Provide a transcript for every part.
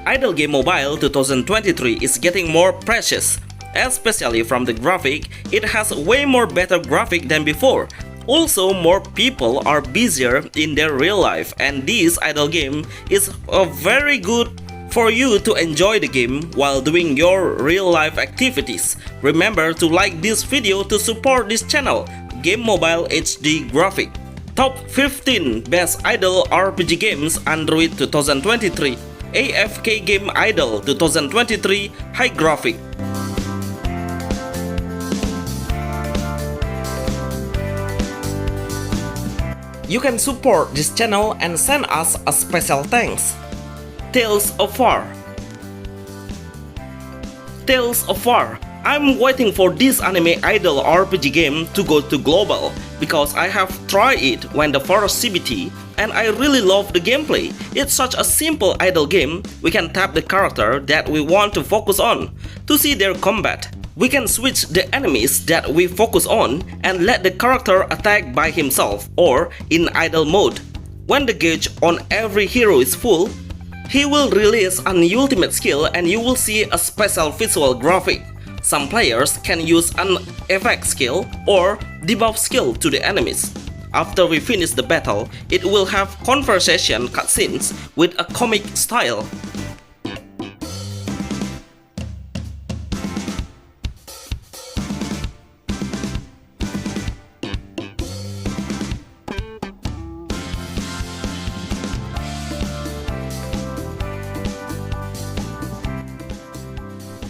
Idle Game Mobile 2023 is getting more precious, especially from the graphic. It has way more better graphic than before. Also, more people are busier in their real life, and this idle game is very good for you to enjoy the game while doing your real life activities. Remember to like this video to support this channel, GameMobile HDgraphic. Top 15 Best Idle RPG Games Android 2023. AFK Game Idle 2023 High Graphic. You can support this channel and send us a special thanks. Tales of War. Tales of War. I'm waiting for this anime idle RPG game to go to global because I have tried it when the first CBT and I really love the gameplay. It's such a simple idle game. We can tap the character that we want to focus on to see their combat. We can switch the enemies that we focus on and let the character attack by himself or in idle mode. When the gauge on every hero is full, he will release an ultimate skill and you will see a special visual graphic. Some players can use an effect skill or debuff skill to the enemies. After we finish the battle, it will have conversation cutscenes with a comic style.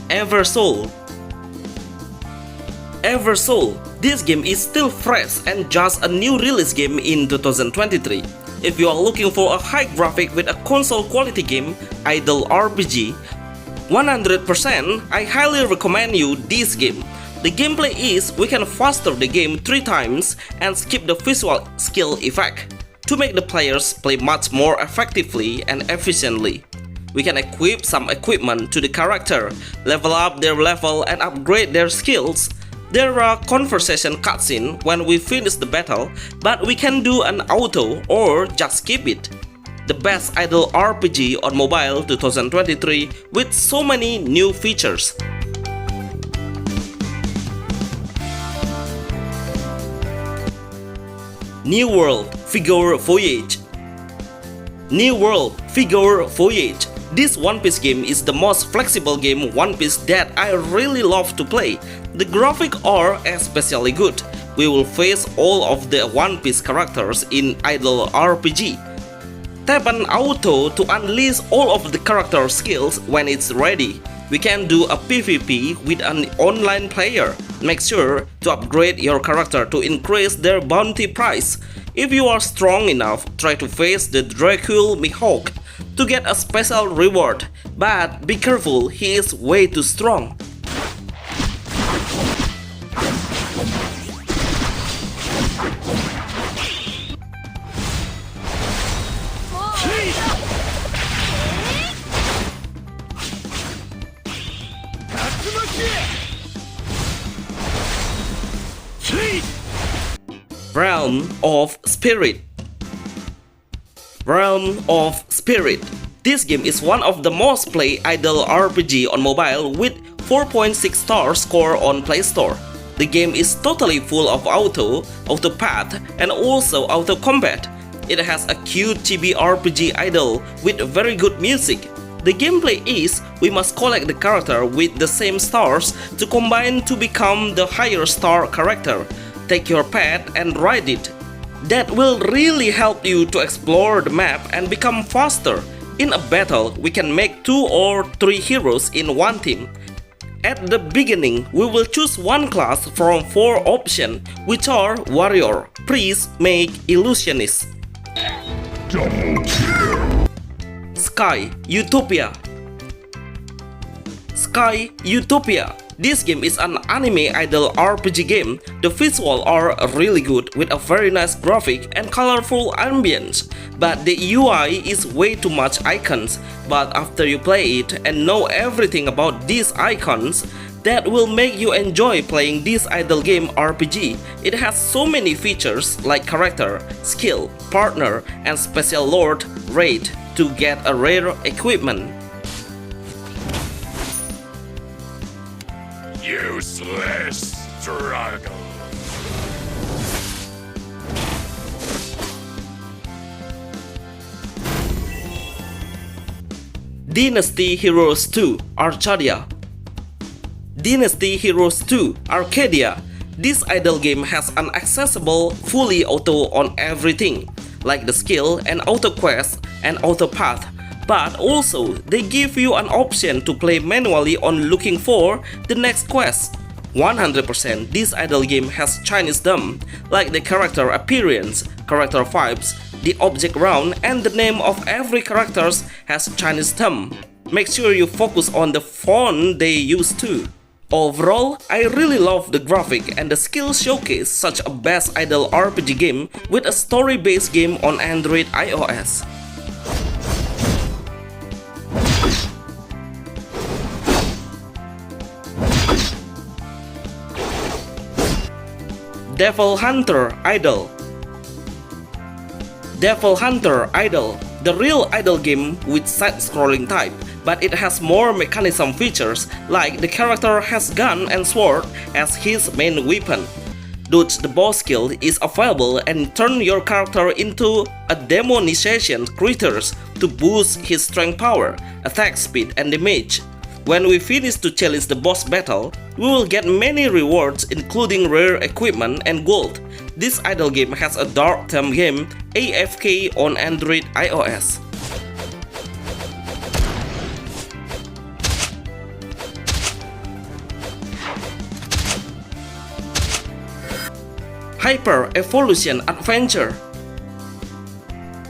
Eversoul. This game is still fresh and just a new release game in 2023. If you are looking for a high graphic with a console quality game, idle RPG, 100% I highly recommend you this game. The gameplay is we can faster the game 3 times and skip the visual skill effect to make the players play much more effectively and efficiently. We can equip some equipment to the character, level up their level and upgrade their skills. There are conversation cutscenes when we finish the battle, but we can do an auto or just skip it. The best idle RPG on mobile 2023 with so many new features. New World Figure Voyage. New World Figure Voyage. This One Piece game is the most flexible game One Piece that I really love to play. The graphics are especially good. We will face all of the One Piece characters in idle RPG. Tap an auto to unleash all of the character skills when it's ready. We can do a PvP with an online player. Make sure to upgrade your character to increase their bounty price. If you are strong enough, try to face the Dracul Mihawk to get a special reward, but be careful, he is way too strong. Realm of Spirit. Realm of Spirit. This game is one of the most played idle RPG on mobile with 4.6 star score on Play Store. The game is totally full of auto path and also auto combat. It has a cute chibi RPG idle with very good music. The gameplay is we must collect the character with the same stars to combine to become the higher star character. Take your pet and ride it. That will really help you to explore the map and become faster. In a battle, we can make 2 or 3 heroes in one team. At the beginning, we will choose one class from 4 options, which are Warrior, Priest, Mage, Illusionist. Double kill. Sky Utopia. Sky Utopia. This game is an anime idle RPG game. The visuals are really good with a very nice graphic and colorful ambience, but the UI is way too much icons. But after you play it and know everything about these icons, that will make you enjoy playing this idle game RPG. It has so many features like character, skill, partner, and special lord raid to get a rare equipment. Useless struggle. Dynasty Heroes 2 Arcadia. Dynasty Heroes 2 Arcadia. This idle game has an accessible fully auto on everything, like the skill and auto quest and auto path, but also they give you an option to play manually on looking for the next quest. 100% this idle game has Chinese dumb, like the character appearance, character vibes, the object round, and the name of every characters has Chinese thumb. Make sure you focus on the font they use too. Overall, I really love the graphic and the skill showcase such a best idle RPG game with a story-based game on Android iOS. Devil Hunter Idol. Devil Hunter Idol, the real idle game with side-scrolling type, but it has more mechanism features like the character has gun and sword as his main weapon. Dodge the boss skill is available and turn your character into a demonization creatures to boost his strength power, attack speed and damage. When we finish to challenge the boss battle, we will get many rewards including rare equipment and gold. This idle game has a dark theme game AFK on Android iOS. Hyper Evolution Adventure.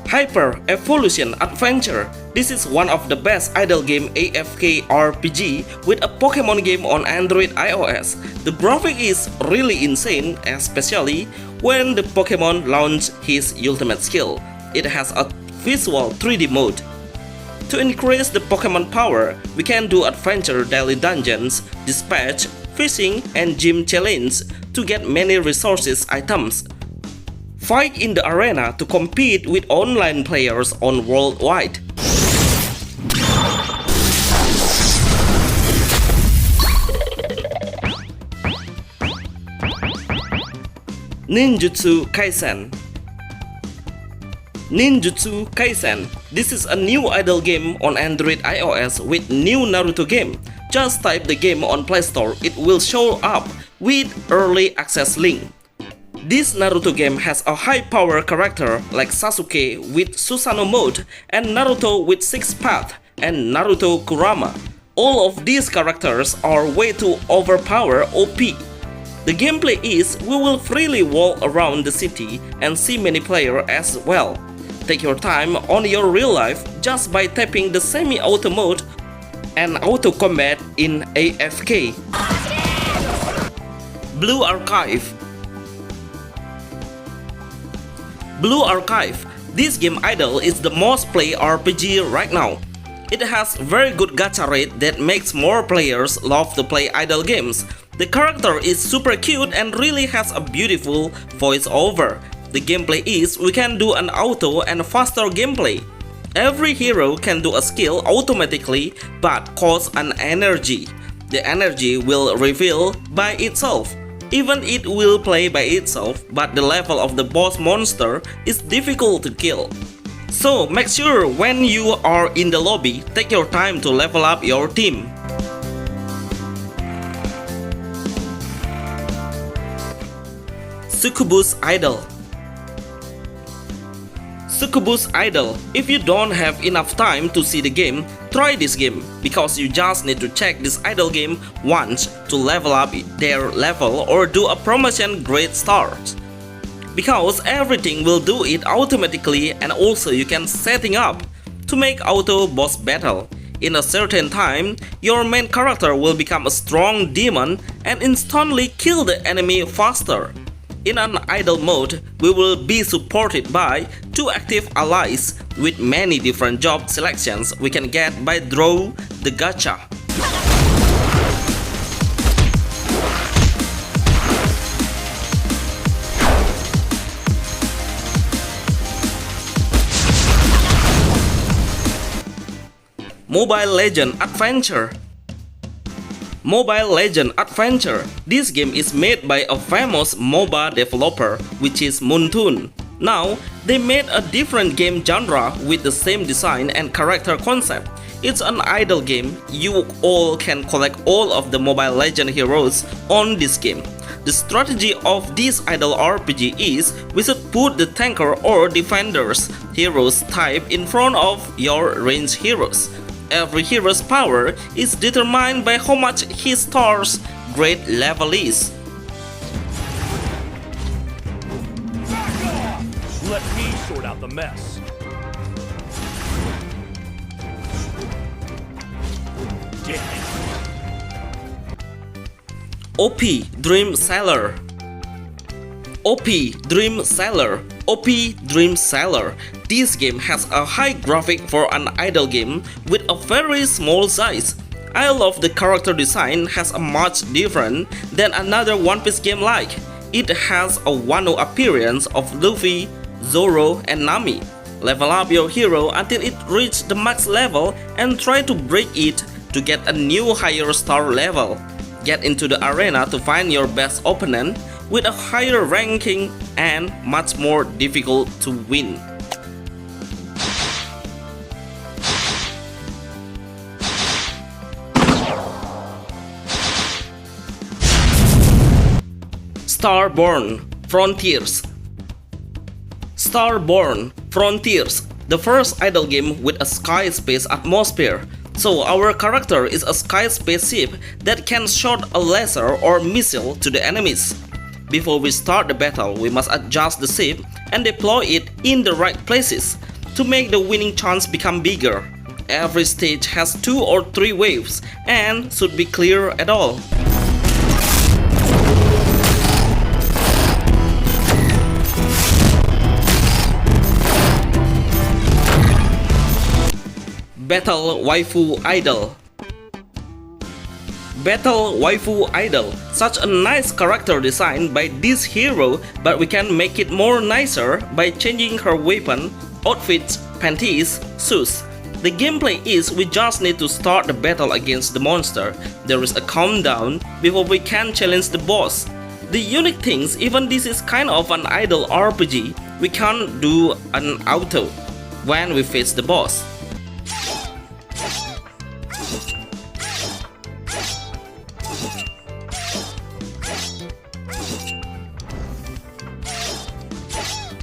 Hyper Evolution Adventure. This is one of the best idle game AFK RPG with a Pokemon game on Android iOS. The graphic is really insane, especially when the Pokemon launch his ultimate skill. It has a visual 3D mode. To increase the Pokemon power, we can do adventure daily dungeons, dispatch, fishing, and gym challenge to get many resources items. Fight in the arena to compete with online players on worldwide. Ninjutsu Kaisen. Ninjutsu Kaisen. This is a new idle game on Android iOS with new Naruto game. Just type the game on Play Store, it will show up with early access link. This Naruto game has a high power character like Sasuke with Susanoo mode and Naruto with 6 path and Naruto Kurama. All of these characters are way too overpower OP. The gameplay is we will freely walk around the city and see many players as well. Take your time on your real life just by tapping the semi-auto mode and auto combat in AFK. Blue Archive. Blue Archive. This game idle is the most played RPG right now. It has very good gacha rate that makes more players love to play idle games. The character is super cute and really has a beautiful voiceover. The gameplay is we can do an auto and faster gameplay. Every hero can do a skill automatically but costs an energy. The energy will reveal by itself. Even it will play by itself, but the level of the boss monster is difficult to kill. So make sure when you are in the lobby, take your time to level up your team. Sukubus Idol. Sukubus Idol. If you don't have enough time to see the game, try this game because you just need to check this idle game once to level up their level or do a promotion grade start. Because everything will do it automatically and also you can setting up to make auto boss battle. In a certain time, your main character will become a strong demon and instantly kill the enemy faster. In an idle mode, we will be supported by 2 active allies with many different job selections we can get by draw the gacha. Mobile Legends Adventure. Mobile Legend Adventure. This game is made by a famous MOBA developer, which is Moontoon. Now, they made a different game genre with the same design and character concept. It's an idle game. You all can collect all of the Mobile Legend heroes on this game. The strategy of this idle RPG is we should put the tanker or defenders heroes type in front of your ranged heroes. Every hero's power is determined by how much his star's grade level is. Let me sort out the mess. Damn it. Opie Dream Seller. Opie Dream Seller. Opie Dream Seller. This game has a high graphic for an idle game with a very small size. I love the character design has a much different than another One Piece game like. It has a Wano appearance of Luffy, Zoro, and Nami. Level up your hero until it reaches the max level and try to break it to get a new higher star level. Get into the arena to find your best opponent with a higher ranking and much more difficult to win. Starborn Frontiers. Starborn Frontiers, the first idle game with a sky space atmosphere. So our character is a sky spaceship that can shoot a laser or missile to the enemies. Before we start the battle, we must adjust the ship and deploy it in the right places to make the winning chance become bigger. Every stage has 2 or 3 waves and should be clear at all. Battle Waifu Idol. Battle Waifu Idol. Such a nice character design by this hero, but we can make it more nicer by changing her weapon, outfits, panties, shoes. The gameplay is we just need to start the battle against the monster. There is a countdown before we can challenge the boss. The unique things, even this is kind of an idle RPG, we can't do an auto when we face the boss.